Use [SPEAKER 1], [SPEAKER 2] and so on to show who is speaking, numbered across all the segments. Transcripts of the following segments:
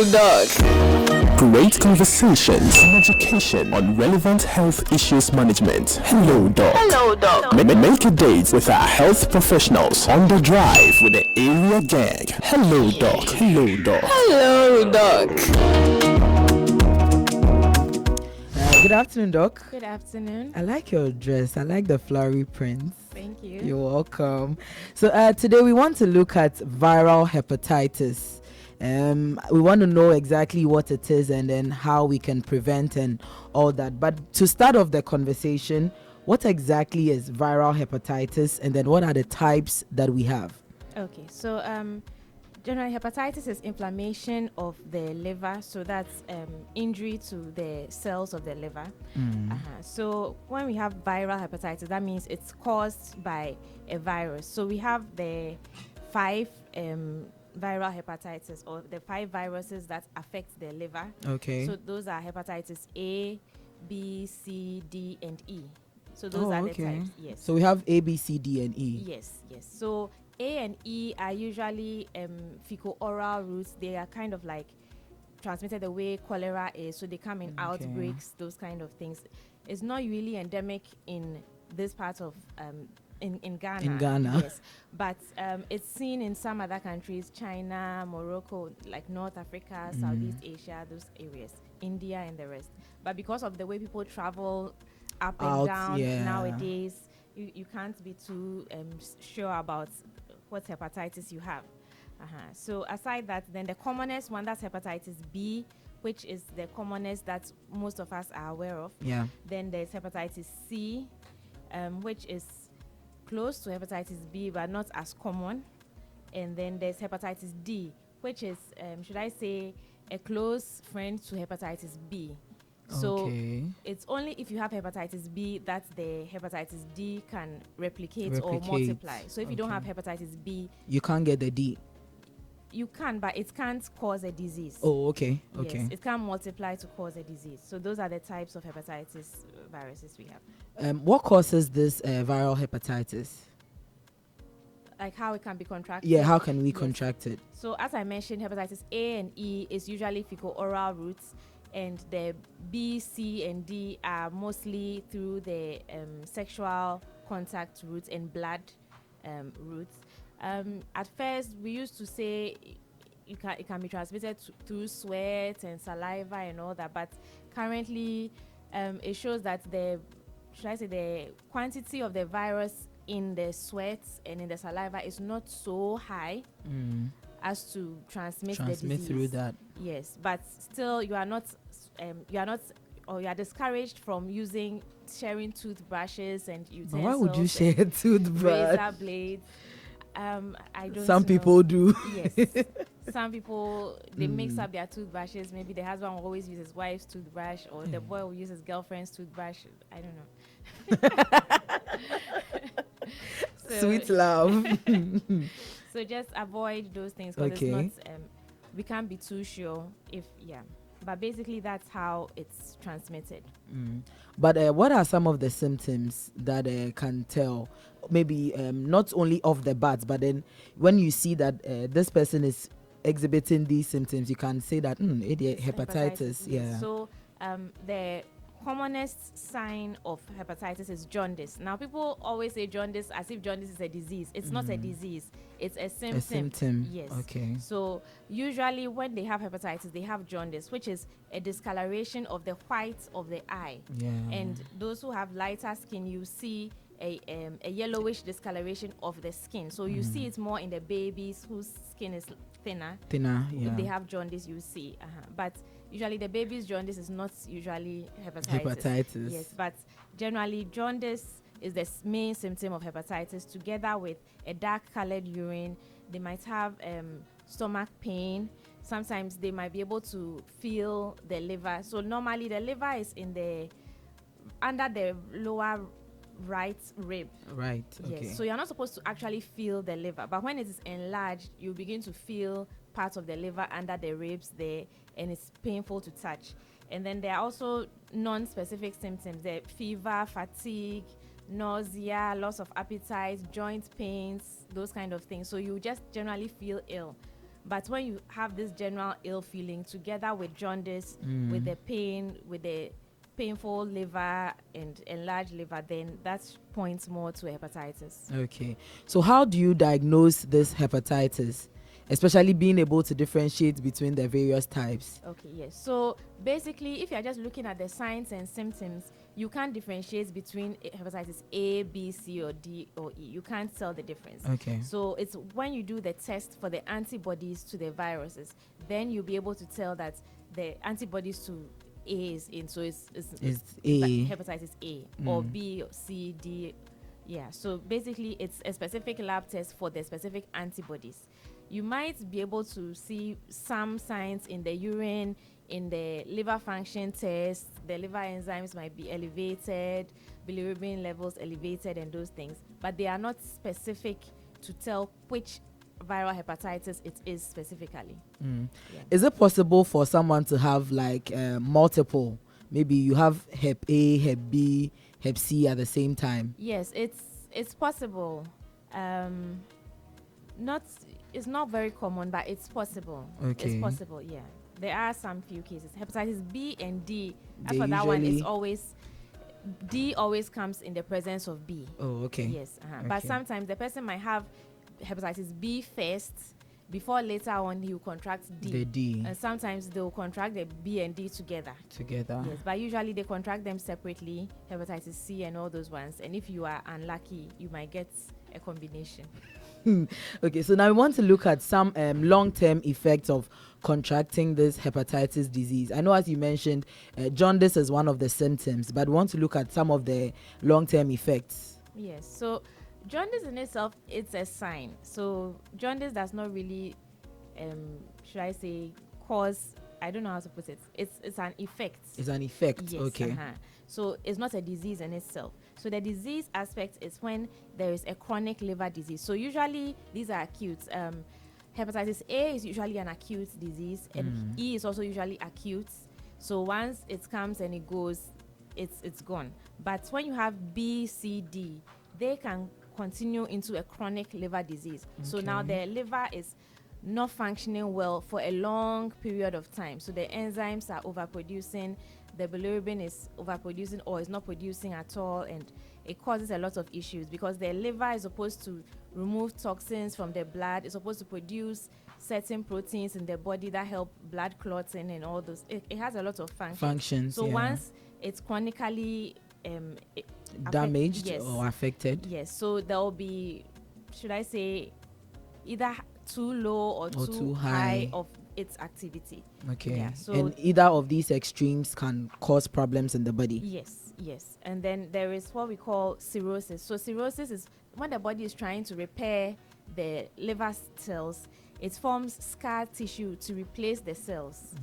[SPEAKER 1] Hello, Doc.
[SPEAKER 2] Great conversations and education on relevant health issues management. Hello, Doc.
[SPEAKER 1] Hello, Doc.
[SPEAKER 2] Make a date with our health professionals on the drive with the area gang. Hello, Doc. Hello, Doc.
[SPEAKER 1] Hello, Doc.
[SPEAKER 3] Good afternoon, Doc.
[SPEAKER 4] Good afternoon.
[SPEAKER 3] I like your dress. I like the flowery prints.
[SPEAKER 4] Thank you.
[SPEAKER 3] You're welcome. So today we want to look at viral hepatitis. We want to know exactly what it is and then how we can prevent and all that. But to start off the conversation, what exactly is viral hepatitis, and then what are the types that we have?
[SPEAKER 4] Okay, so general hepatitis is inflammation of the liver, so that's injury to the cells of the liver. So when we have viral hepatitis, that means it's caused by a virus. So we have the 5 viral hepatitis, or the 5 viruses that affect the liver.
[SPEAKER 3] Okay.
[SPEAKER 4] So those are hepatitis A, B, C, D, and E. So those are the types. Yes.
[SPEAKER 3] So we have A, B, C, D, and E.
[SPEAKER 4] Yes. So A and E are usually fecal-oral routes. They are kind of like transmitted the way cholera is. So they come in outbreaks, those kind of things. It's not really endemic in this part of in Ghana.
[SPEAKER 3] In Ghana.
[SPEAKER 4] Yes. But it's seen in some other countries, China, Morocco, like North Africa, Southeast Asia, those areas, India and the rest. But because of the way people travel up and down nowadays, you can't be too sure about what hepatitis you have. So aside that, then the commonest one, that's hepatitis B, which is the commonest that most of us are aware of.
[SPEAKER 3] Yeah.
[SPEAKER 4] Then there's hepatitis C, which is close to hepatitis B but not as common. And then there's hepatitis D, which is, should I say, a close friend to hepatitis B. So it's only if you have hepatitis B that the hepatitis D can replicate or multiply. So if you don't have hepatitis B,
[SPEAKER 3] you can't get the D.
[SPEAKER 4] You can, but it can't cause a disease.
[SPEAKER 3] Oh, okay.
[SPEAKER 4] Yes, it can multiply to cause a disease. So those are the types of hepatitis viruses we have.
[SPEAKER 3] What causes this viral hepatitis?
[SPEAKER 4] Like how it can be contracted?
[SPEAKER 3] Yeah, how can we contract it?
[SPEAKER 4] So as I mentioned, hepatitis A and E is usually fecal-oral routes, and the B, C, and D are mostly through the sexual contact routes and blood routes. At first, we used to say it can be transmitted through sweat and saliva and all that, but currently it shows that the quantity of the virus in the sweat and in the saliva is not so high as to transmit the disease
[SPEAKER 3] through that.
[SPEAKER 4] Yes, but still you are discouraged from sharing toothbrushes and utensils.
[SPEAKER 3] But why would you share a toothbrush?
[SPEAKER 4] Razor blades. I don't
[SPEAKER 3] Some
[SPEAKER 4] know.
[SPEAKER 3] people do.
[SPEAKER 4] Yes. Some people, they mix up their toothbrushes. Maybe the husband will always use his wife's toothbrush, or the boy will use his girlfriend's toothbrush. I don't know.
[SPEAKER 3] Sweet love.
[SPEAKER 4] So just avoid those things, because it's not, we can't be too sure but basically that's how it's transmitted.
[SPEAKER 3] But what are some of the symptoms that can tell, maybe not only of the bats, but then when you see that this person is exhibiting these symptoms, you can say that hepatitis.
[SPEAKER 4] Yes. So the commonest sign of hepatitis is jaundice. Now, people always say jaundice as if jaundice is a disease. It's not a disease. It's a symptom.
[SPEAKER 3] A symptom.
[SPEAKER 4] Yes.
[SPEAKER 3] Okay.
[SPEAKER 4] So usually when they have hepatitis, they have jaundice, which is a discoloration of the white of the eye.
[SPEAKER 3] Yeah.
[SPEAKER 4] And those who have lighter skin, you see a yellowish discoloration of the skin. So you see it more in the babies whose skin is thinner.
[SPEAKER 3] Yeah.
[SPEAKER 4] If they have jaundice, you see. But usually the baby's jaundice is not usually hepatitis. Yes, but generally jaundice is the main symptom of hepatitis, together with a dark colored urine. They might have stomach pain. Sometimes they might be able to feel the liver. So normally the liver is under the lower right rib.
[SPEAKER 3] Right.
[SPEAKER 4] Yes.
[SPEAKER 3] Okay.
[SPEAKER 4] So you're not supposed to actually feel the liver, but when it is enlarged, you begin to feel parts of the liver under the ribs there, and it's painful to touch. And then there are also non-specific symptoms: the fever, fatigue, nausea, loss of appetite, joint pains, those kind of things. So you just generally feel ill. But when you have this general ill feeling together with jaundice, with the pain, with the painful liver and enlarged liver, then that points more to hepatitis.
[SPEAKER 3] Okay. So how do you diagnose this hepatitis, especially being able to differentiate between the various types?
[SPEAKER 4] Okay, yes. So basically, if you're just looking at the signs and symptoms, you can't differentiate between hepatitis A, B, C, or D, or E. You can't tell the difference.
[SPEAKER 3] Okay.
[SPEAKER 4] So it's when you do the test for the antibodies to the viruses, then you'll be able to tell that the antibodies to A is in. So it's
[SPEAKER 3] A.
[SPEAKER 4] hepatitis A, or B, or C, D. Yeah. So basically, it's a specific lab test for the specific antibodies. You might be able to see some signs in the urine, in the liver function test. The liver enzymes might be elevated, bilirubin levels elevated, and those things. But they are not specific to tell which viral hepatitis it is specifically. Yeah.
[SPEAKER 3] Is it possible for someone to have like multiple? Maybe you have Hep A, Hep B, Hep C at the same time.
[SPEAKER 4] Yes, it's possible. It's not very common, but it's possible.
[SPEAKER 3] Okay.
[SPEAKER 4] It's possible, yeah. There are some few cases. Hepatitis B and D, as
[SPEAKER 3] They
[SPEAKER 4] for that one,
[SPEAKER 3] usually-
[SPEAKER 4] it's always D always comes in the presence of B.
[SPEAKER 3] Oh, okay.
[SPEAKER 4] Yes, but
[SPEAKER 3] Okay.
[SPEAKER 4] sometimes the person might have hepatitis B first before later on he will contract D.
[SPEAKER 3] The D
[SPEAKER 4] And sometimes they will contract the B and D together.
[SPEAKER 3] together.
[SPEAKER 4] Yes, but usually they contract them separately, hepatitis C and all those ones. And if you are unlucky, you might get a combination.
[SPEAKER 3] Okay, so now we want to look at some long-term effects of contracting this hepatitis disease. I know, as you mentioned, jaundice is one of the symptoms, but we want to look at some of the long-term effects.
[SPEAKER 4] Yes, so jaundice in itself, it's a sign. So jaundice does not really, should I say, cause, I don't know how to put it. It's an effect.
[SPEAKER 3] It's an effect.
[SPEAKER 4] Yes,
[SPEAKER 3] Okay.
[SPEAKER 4] So it's not a disease in itself. So the disease aspect is when there is a chronic liver disease. So usually these are acute. Hepatitis A is usually an acute disease, and E is also usually acute. So once it comes and it goes, it's gone. But when you have B, C, D, they can continue into a chronic liver disease. So now the liver is not functioning well for a long period of time. So the enzymes are overproducing, the bilirubin is overproducing or is not producing at all, and it causes a lot of issues because the liver is supposed to remove toxins from the blood. It's supposed to produce certain proteins in the body that help blood clotting and all those. It has a lot of functions. So
[SPEAKER 3] yeah.
[SPEAKER 4] once it's chronically
[SPEAKER 3] Damaged
[SPEAKER 4] yes.
[SPEAKER 3] or affected.
[SPEAKER 4] Yes, so there will be, should I say, either too low or too high of its activity.
[SPEAKER 3] Okay.
[SPEAKER 4] Yeah, so
[SPEAKER 3] and either of these extremes can cause problems in the body.
[SPEAKER 4] yes. And then there is what we call cirrhosis. So cirrhosis is when the body is trying to repair the liver cells, it forms scar tissue to replace the cells.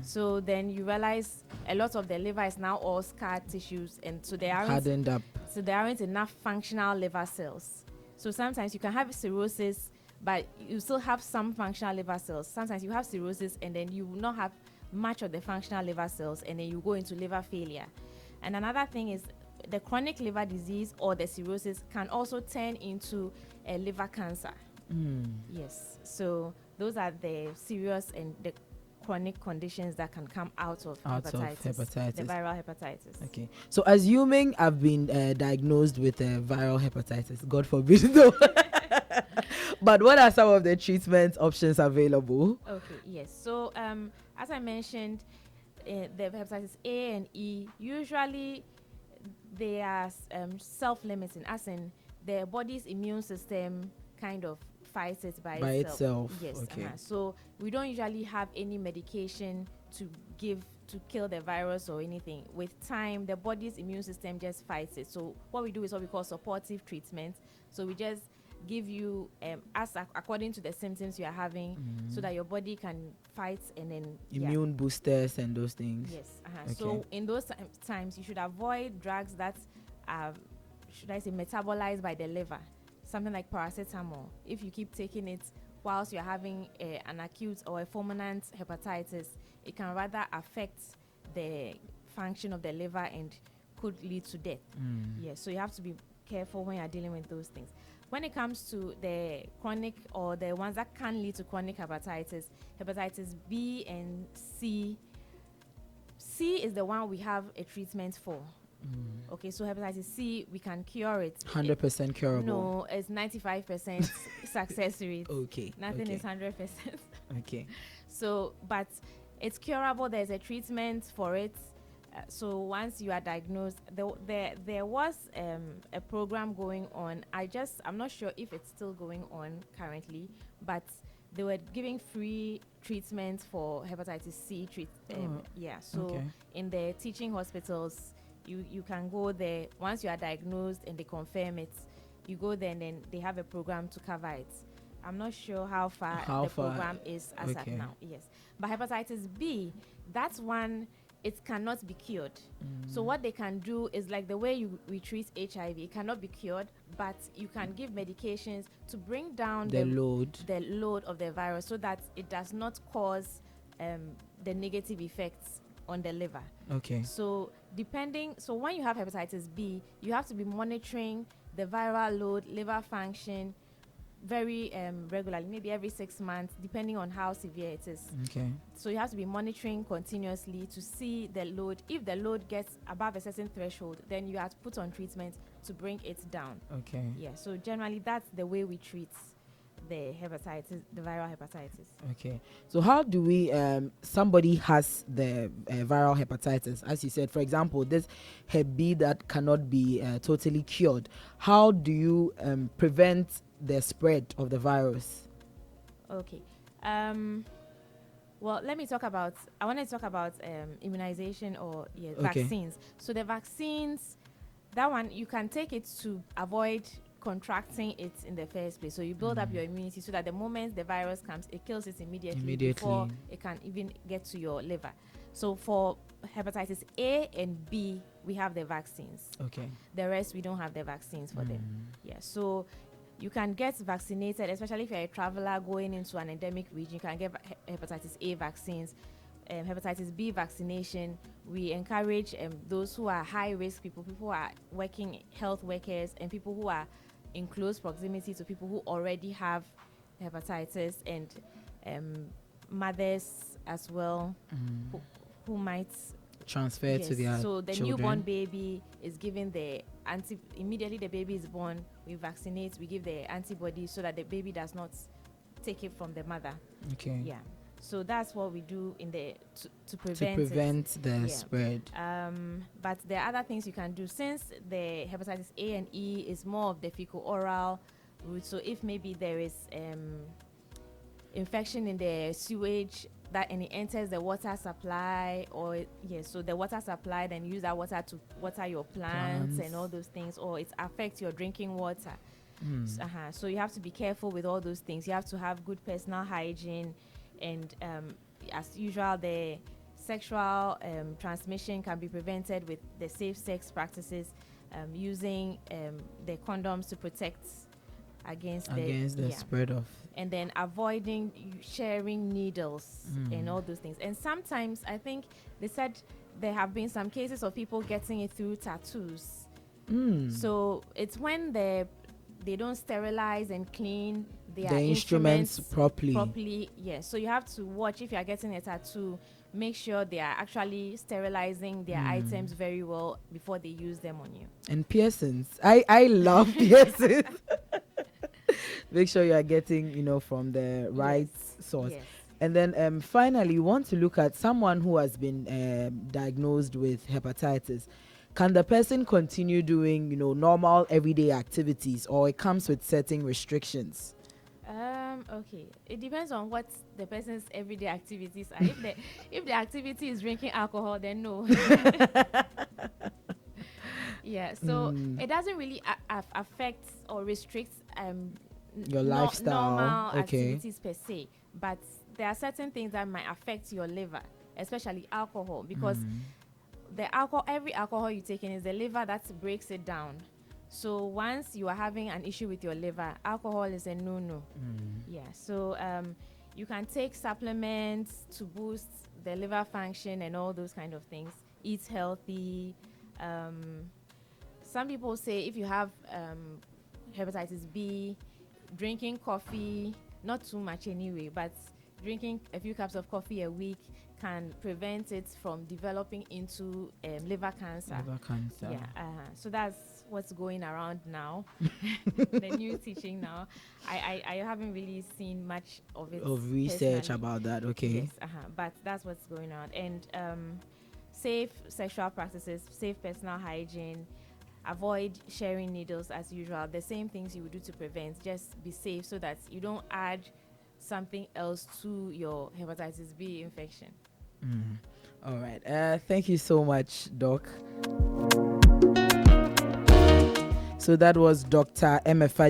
[SPEAKER 4] So then you realize a lot of the liver is now all scar tissues, and so there
[SPEAKER 3] Hardened up.
[SPEAKER 4] aren't enough functional liver cells. So sometimes you can have cirrhosis, but you still have some functional liver cells. Sometimes you have cirrhosis and then you will not have much of the functional liver cells, and then you go into liver failure. And another thing is the chronic liver disease or the cirrhosis can also turn into a liver cancer. Yes. So those are the serious and the chronic conditions that can come out of hepatitis, the viral hepatitis.
[SPEAKER 3] Okay. So assuming I've been diagnosed with viral hepatitis, God forbid though. But what are some of the treatment options available?
[SPEAKER 4] Okay, yes. So as I mentioned, the hepatitis A and E, usually they are self-limiting, as in the body's immune system kind of fights it by itself. Yes.
[SPEAKER 3] Okay.
[SPEAKER 4] So we don't usually have any medication to give to kill the virus or anything. With time, the body's immune system just fights it. So what we do is what we call supportive treatment. So we just give you according to the symptoms you are having, so that your body can fight and then
[SPEAKER 3] immune boosters and those things.
[SPEAKER 4] Yes.
[SPEAKER 3] Okay.
[SPEAKER 4] So in those times, you should avoid drugs that are, should I say, metabolized by the liver. Something like paracetamol. If you keep taking it whilst you're having an acute or a fulminant hepatitis, it can rather affect the function of the liver and could lead to death. Yes, so you have to be careful when you're dealing with those things. when it comes to the chronic or the ones that can lead to chronic hepatitis, hepatitis B and C. C is the one we have a treatment for. Okay, so hepatitis C, we can cure it.
[SPEAKER 3] 100% curable.
[SPEAKER 4] No, it's 95% success rate.
[SPEAKER 3] Okay.
[SPEAKER 4] Nothing
[SPEAKER 3] okay.
[SPEAKER 4] is 100%.
[SPEAKER 3] Okay.
[SPEAKER 4] So, but it's curable. There's a treatment for it. So once you are diagnosed, there was a program going on. I'm not sure if it's still going on currently, but they were giving free treatments for hepatitis C. So
[SPEAKER 3] okay.
[SPEAKER 4] in the teaching hospitals, you can go there. Once you are diagnosed and they confirm it, you go there and then they have a program to cover it. I'm not sure how far program is as at now. Yes, but hepatitis B, that's one. It cannot be cured. So what they can do is like the way we treat HIV. It cannot be cured, but you can give medications to bring down the load of the virus so that it does not cause the negative effects on the liver.
[SPEAKER 3] Okay.
[SPEAKER 4] So when you have hepatitis B, you have to be monitoring the viral load, liver function very regularly, maybe every 6 months, depending on how severe it is.
[SPEAKER 3] Okay.
[SPEAKER 4] So you have to be monitoring continuously to see the load. If the load gets above a certain threshold, then you have to put on treatment to bring it down.
[SPEAKER 3] Okay.
[SPEAKER 4] Yeah, so generally that's the way we treat the viral hepatitis.
[SPEAKER 3] Okay. So how do we, somebody has the viral hepatitis, as you said, for example, this Hep B that cannot be totally cured. How do you prevent the spread of the virus?
[SPEAKER 4] Okay. Well, I want to talk about immunization or vaccines. So the vaccines, that one, you can take it to avoid contracting it in the first place. So you build up your immunity so that the moment the virus comes, it kills it immediately before it can even get to your liver. So for hepatitis A and B, we have the vaccines.
[SPEAKER 3] Okay.
[SPEAKER 4] The rest, we don't have the vaccines for them. Yeah. So you can get vaccinated, especially if you're a traveler going into an endemic region. You can get hepatitis A vaccines, hepatitis B vaccination. We encourage those who are high risk people who are working health workers, and people who are in close proximity to people who already have hepatitis, and mothers as well who might
[SPEAKER 3] transfer to their
[SPEAKER 4] so the
[SPEAKER 3] children.
[SPEAKER 4] Newborn baby is given immediately the baby is born, we vaccinate, we give the antibody so that the baby does not take it from the mother.
[SPEAKER 3] Okay.
[SPEAKER 4] Yeah. So that's what we do to prevent
[SPEAKER 3] the spread.
[SPEAKER 4] But there are other things you can do, since the hepatitis A and E is more of the fecal-oral route. So if maybe there is infection in the sewage and it enters the water supply, so the water supply, then use that water to water your plants and all those things, or it affects your drinking water. So you have to be careful with all those things. You have to have good personal hygiene, and as usual, the sexual transmission can be prevented with the safe sex practices, using the condoms to protect against the
[SPEAKER 3] spread of,
[SPEAKER 4] and then avoiding sharing needles and all those things. And sometimes I think they said there have been some cases of people getting it through tattoos. So it's when they don't sterilize and clean their instruments properly. Yes. So you have to watch, if you are getting a tattoo, make sure they are actually sterilizing their items very well before they use them on you.
[SPEAKER 3] And piercings. I love piercings. Make sure you are getting, from the right source.
[SPEAKER 4] Yes.
[SPEAKER 3] And then finally, you want to look at someone who has been diagnosed with hepatitis. Can the person continue doing, normal everyday activities, or it comes with certain restrictions?
[SPEAKER 4] Okay. It depends on what the person's everyday activities are. If the activity is drinking alcohol, then no. Yeah. So it doesn't really affect or restrict
[SPEAKER 3] your lifestyle,
[SPEAKER 4] normal activities per se, but there are certain things that might affect your liver, especially alcohol, because every alcohol you take in is the liver that breaks it down. So once you are having an issue with your liver, alcohol is a no-no. Yeah. So you can take supplements to boost the liver function and all those kind of things. Eat healthy. Some people say if you have hepatitis B, drinking coffee, not too much anyway, but drinking a few cups of coffee a week can prevent it from developing into liver cancer.
[SPEAKER 3] Liver cancer.
[SPEAKER 4] Yeah, so that's what's going around now. The new teaching now. I haven't really seen much of it.
[SPEAKER 3] Of research
[SPEAKER 4] personally.
[SPEAKER 3] about that. Okay.
[SPEAKER 4] Yes, but that's what's going on. And safe sexual practices, safe personal hygiene, avoid sharing needles as usual. The same things you would do to prevent, just be safe so that you don't add something else to your hepatitis B infection.
[SPEAKER 3] All right. Thank you so much, Doc. So that was Dr. Emefa